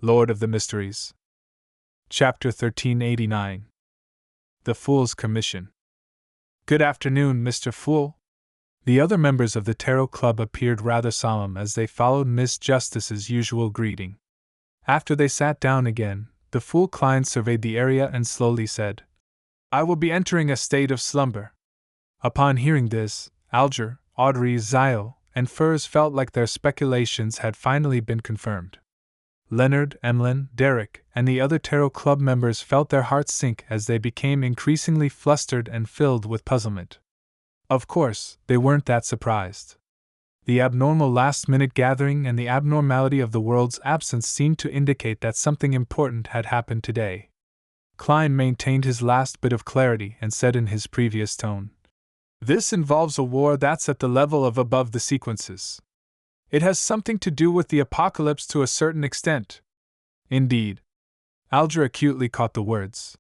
Lord of the Mysteries. Chapter 1389. The Fool's Commission. Good afternoon, Mr. Fool. The other members of the Tarot Club appeared rather solemn as they followed Miss Justice's usual greeting. After they sat down again, the Fool Klein surveyed the area and slowly said, "I will be entering a state of slumber." Upon hearing this, Alger, Audrey, Zio, and Furs felt like their speculations had finally been confirmed. Leonard, Emlyn, Derek, and the other Tarot Club members felt their hearts sink as they became increasingly flustered and filled with puzzlement. Of course, they weren't that surprised. The abnormal last-minute gathering and the abnormality of the world's absence seemed to indicate that something important had happened today. Klein maintained his last bit of clarity and said in his previous tone, "This involves a war that's at the level of above the sequences. It has something to do with the apocalypse to a certain extent." Indeed. Alger acutely caught the words.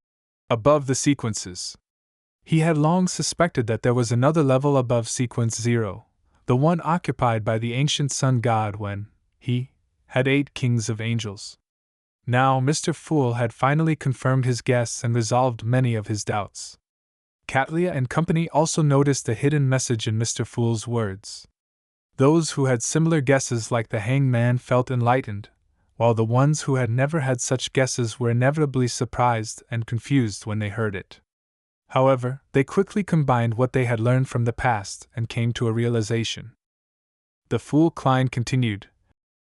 Above the sequences. He had long suspected that there was another level above sequence 0, the one occupied by the ancient sun god when he had 8 kings of angels. Now Mr. Fool had finally confirmed his guess and resolved many of his doubts. Catlia and company also noticed the hidden message in Mr. Fool's words. Those who had similar guesses like the hanged man felt enlightened, while the ones who had never had such guesses were inevitably surprised and confused when they heard it. However, they quickly combined what they had learned from the past and came to a realization. The Fool Klein continued,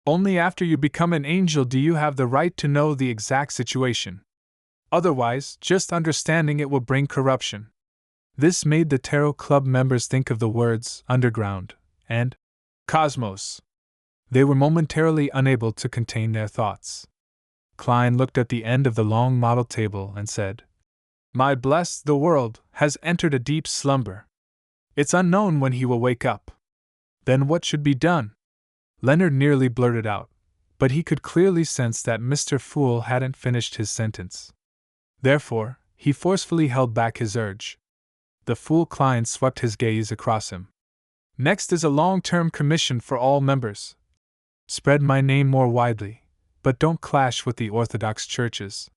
"Only after you become an angel do you have the right to know the exact situation. Otherwise, just understanding it will bring corruption." This made the Tarot Club members think of the words underground and cosmos. They were momentarily unable to contain their thoughts. Klein looked at the end of the long model table and said, "My blessed, the world has entered a deep slumber. It's unknown when he will wake up. Then what should be done?" Leonard nearly blurted out, but he could clearly sense that Mr. Fool hadn't finished his sentence. Therefore, he forcefully held back his urge. The Fool Klein swept his gaze across him. "Next is a long-term commission for all members. Spread my name more widely, but don't clash with the Orthodox churches.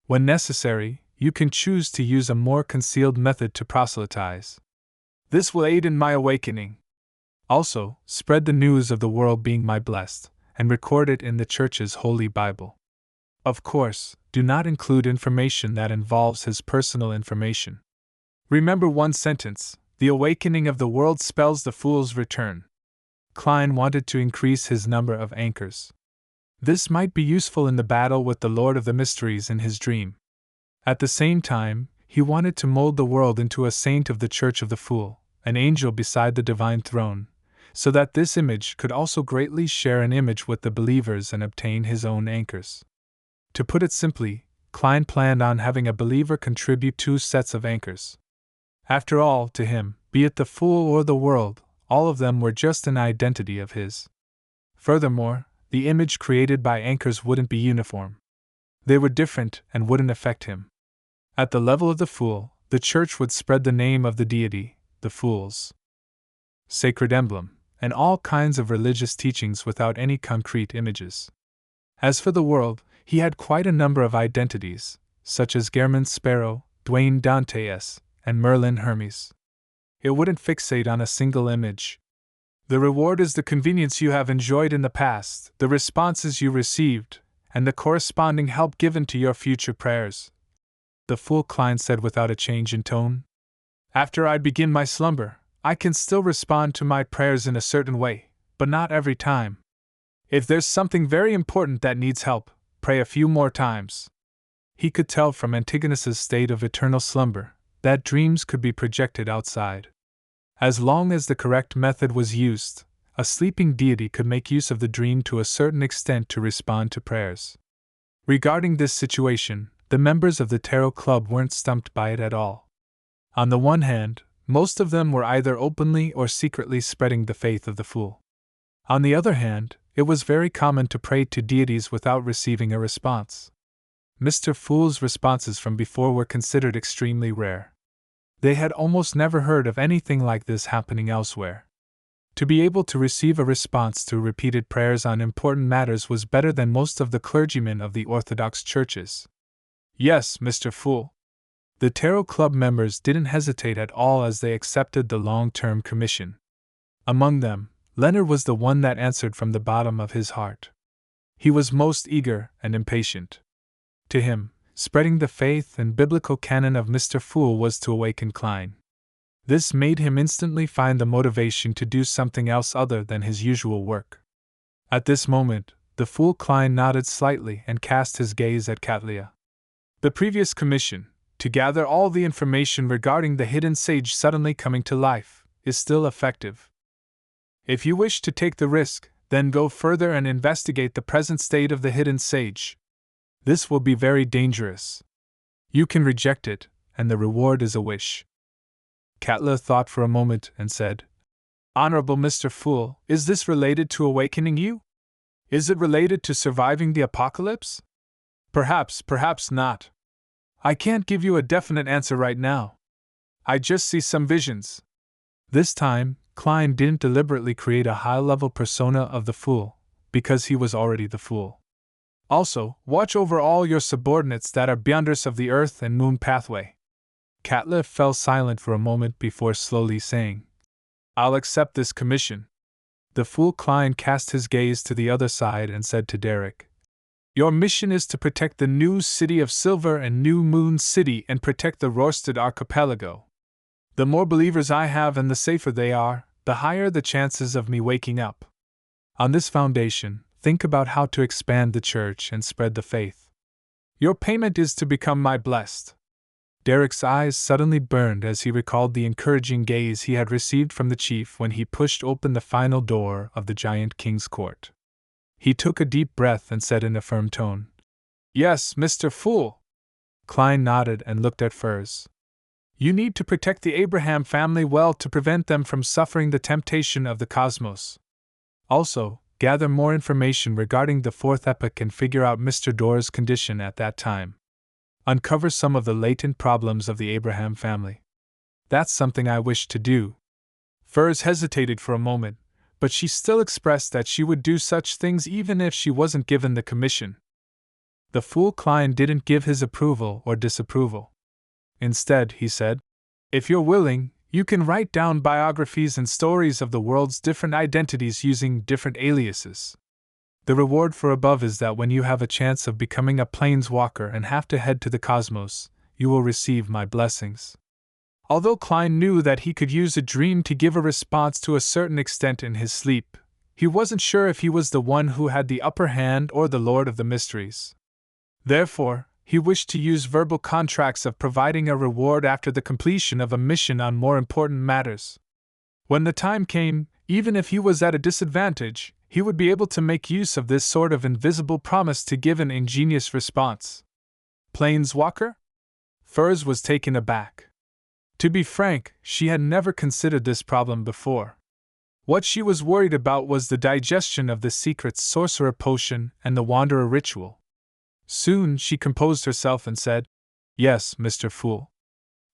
When necessary, you can choose to use a more concealed method to proselytize. This will aid in my awakening. Also, spread the news of the world being my blessed, and record it in the Church's Holy Bible. Of course, do not include information that involves his personal information. Remember one sentence, the awakening of the world spells the fool's return." Klein wanted to increase his number of anchors. This might be useful in the battle with the Lord of the Mysteries in his dream. At the same time, he wanted to mold the world into a saint of the Church of the Fool, an angel beside the divine throne, so that this image could also greatly share an image with the believers and obtain his own anchors. To put it simply, Klein planned on having a believer contribute 2 sets of anchors. After all, to him, be it the fool or the world, all of them were just an identity of his. Furthermore, the image created by anchors wouldn't be uniform. They were different and wouldn't affect him. At the level of the fool, the Church would spread the name of the deity, the fool's sacred emblem, and all kinds of religious teachings without any concrete images. As for the world, he had quite a number of identities, such as Gehrman Sparrow, Dwayne Dantes, and Merlin Hermes. It wouldn't fixate on a single image. The reward is the convenience you have enjoyed in the past, the responses you received, and the corresponding help given to your future prayers," the Fool Klein said without a change in tone. "After I begin my slumber, I can still respond to my prayers in a certain way, but not every time. If there's something very important that needs help, pray a few more times." He could tell from Antigonus's state of eternal slumber that dreams could be projected outside. As long as the correct method was used, a sleeping deity could make use of the dream to a certain extent to respond to prayers. Regarding this situation, the members of the Tarot Club weren't stumped by it at all. On the one hand, most of them were either openly or secretly spreading the faith of the fool. On the other hand, it was very common to pray to deities without receiving a response. Mr. Fool's responses from before were considered extremely rare. They had almost never heard of anything like this happening elsewhere. To be able to receive a response to repeated prayers on important matters was better than most of the clergymen of the Orthodox churches. Yes, Mr. Fool. The Tarot Club members didn't hesitate at all as they accepted the long-term commission. Among them, Leonard was the one that answered from the bottom of his heart. He was most eager and impatient. To him, spreading the faith and biblical canon of Mr. Fool was to awaken Klein. This made him instantly find the motivation to do something else other than his usual work. At this moment, the Fool Klein nodded slightly and cast his gaze at Katlia. The previous commission, to gather all the information regarding the hidden sage suddenly coming to life, is still effective. If you wish to take the risk, then go further and investigate the present state of the hidden sage. This will be very dangerous. You can reject it, and the reward is a wish. Katla thought for a moment and said, Honorable Mr. Fool, is this related to awakening you? Is it related to surviving the apocalypse? Perhaps, perhaps not. I can't give you a definite answer right now. I just see some visions. This time, Klein didn't deliberately create a high-level persona of the fool, because he was already the fool. Also, watch over all your subordinates that are beyonders of the Earth and Moon pathway. Katla fell silent for a moment before slowly saying, I'll accept this commission. The fool Klein cast his gaze to the other side and said to Derek, Your mission is to protect the new city of Silver and New Moon City and protect the Rosted Archipelago. The more believers I have and the safer they are, the higher the chances of me waking up. On this foundation, think about how to expand the church and spread the faith. Your payment is to become my blessed. Derek's eyes suddenly burned as he recalled the encouraging gaze he had received from the chief when he pushed open the final door of the giant king's court. He took a deep breath and said in a firm tone, Yes, Mr. Fool. Klein nodded and looked at Furs. You need to protect the Abraham family well to prevent them from suffering the temptation of the cosmos. Also, gather more information regarding the fourth epoch and figure out Mr. Dora's condition at that time. Uncover some of the latent problems of the Abraham family. That's something I wish to do. Furs hesitated for a moment, but she still expressed that she would do such things even if she wasn't given the commission. The fool Klein didn't give his approval or disapproval. Instead, he said, If you're willing, you can write down biographies and stories of the world's different identities using different aliases. The reward for above is that when you have a chance of becoming a planeswalker and have to head to the cosmos, you will receive my blessings. Although Klein knew that he could use a dream to give a response to a certain extent in his sleep, he wasn't sure if he was the one who had the upper hand or the Lord of the Mysteries. Therefore, he wished to use verbal contracts of providing a reward after the completion of a mission on more important matters. When the time came, even if he was at a disadvantage, he would be able to make use of this sort of invisible promise to give an ingenious response. Planeswalker? Furs was taken aback. To be frank, she had never considered this problem before. What she was worried about was the digestion of the secret sorcerer potion and the wanderer ritual. Soon she composed herself and said, Yes, Mr. Fool.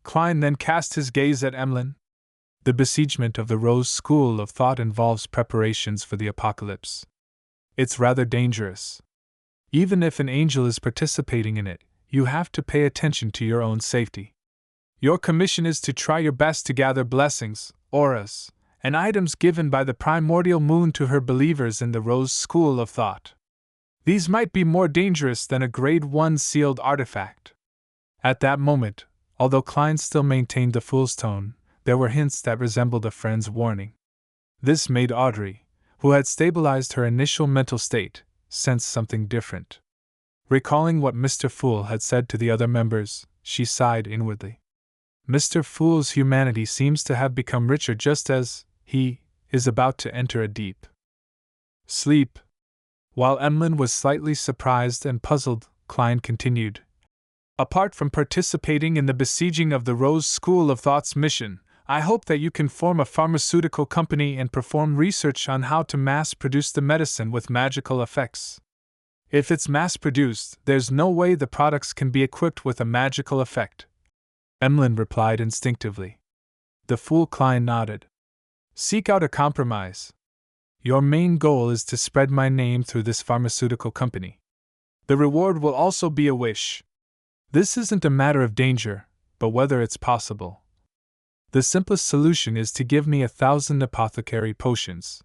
Klein then cast his gaze at Emlyn. The besiegement of the Rose School of Thought involves preparations for the apocalypse. It's rather dangerous. Even if an angel is participating in it, you have to pay attention to your own safety. Your commission is to try your best to gather blessings, auras, and items given by the primordial moon to her believers in the Rose School of Thought. These might be more dangerous than a Grade 1 sealed artifact. At that moment, although Klein still maintained the fool's tone, there were hints that resembled a friend's warning. This made Audrey, who had stabilized her initial mental state, sense something different. Recalling what Mr. Fool had said to the other members, she sighed inwardly. Mr. Fool's humanity seems to have become richer just as he is about to enter a deep sleep. While Emlyn was slightly surprised and puzzled, Klein continued. Apart from participating in the besieging of the Rose School of Thought's mission, I hope that you can form a pharmaceutical company and perform research on how to mass-produce the medicine with magical effects. If it's mass-produced, there's no way the products can be equipped with a magical effect. Emlyn replied instinctively. The fool Klein nodded. Seek out a compromise. Your main goal is to spread my name through this pharmaceutical company. The reward will also be a wish. This isn't a matter of danger, but whether it's possible. The simplest solution is to give me 1,000 apothecary potions.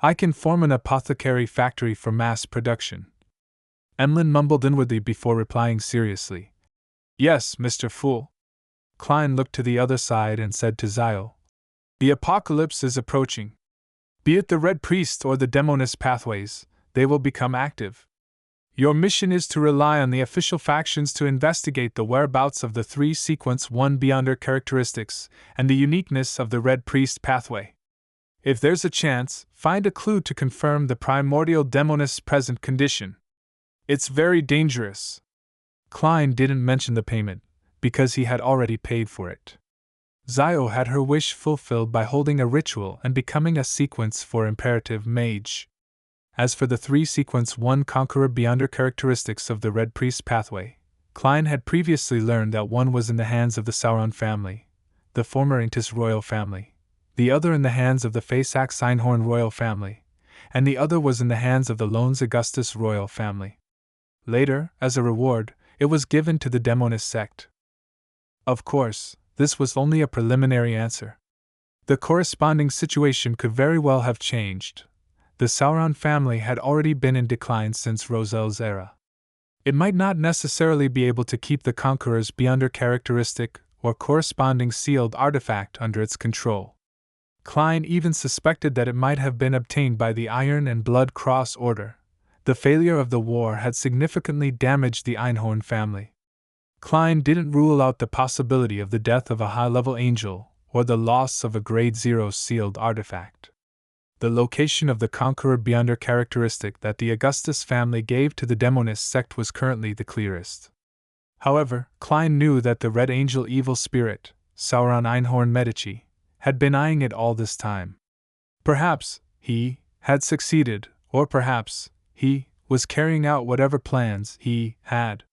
I can form an apothecary factory for mass production. Emlyn mumbled inwardly before replying seriously. Yes, Mr. Fool. Klein looked to the other side and said to Zio, the apocalypse is approaching. Be it the Red Priest or the Demonist pathways, they will become active. Your mission is to rely on the official factions to investigate the whereabouts of the 3 Sequence 1 Beyonder characteristics and the uniqueness of the Red Priest pathway. If there's a chance, find a clue to confirm the primordial demonist's present condition. It's very dangerous. Klein didn't mention the payment, because he had already paid for it. Zio had her wish fulfilled by holding a ritual and becoming a Sequence 4 imperative mage. As for the 3 Sequence 1 Conqueror Beyonder characteristics of the Red Priest pathway, Klein had previously learned that one was in the hands of the Sauron family, the former Intis royal family, the other in the hands of the Faceax Einhorn royal family, and the other was in the hands of the Lones Augustus royal family. Later, as a reward, it was given to the Demonist sect. Of course, this was only a preliminary answer. The corresponding situation could very well have changed. The Sauron family had already been in decline since Rosel's era. It might not necessarily be able to keep the Conqueror's Beyonder characteristic or corresponding sealed artifact under its control. Klein even suspected that it might have been obtained by the Iron and Blood Cross Order. The failure of the war had significantly damaged the Einhorn family. Klein didn't rule out the possibility of the death of a high-level angel or the loss of a Grade 0 sealed artifact. The location of the Conqueror Beyonder characteristic that the Augustus family gave to the Demonist sect was currently the clearest. However, Klein knew that the Red Angel evil spirit, Sauron Einhorn Medici, had been eyeing it all this time. Perhaps he had succeeded, or perhaps he was carrying out whatever plans he had.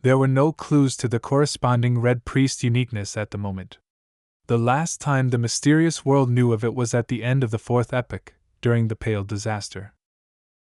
There were no clues to the corresponding Red Priest uniqueness at the moment. The last time the mysterious world knew of it was at the end of the 4th epoch, during the Pale Disaster.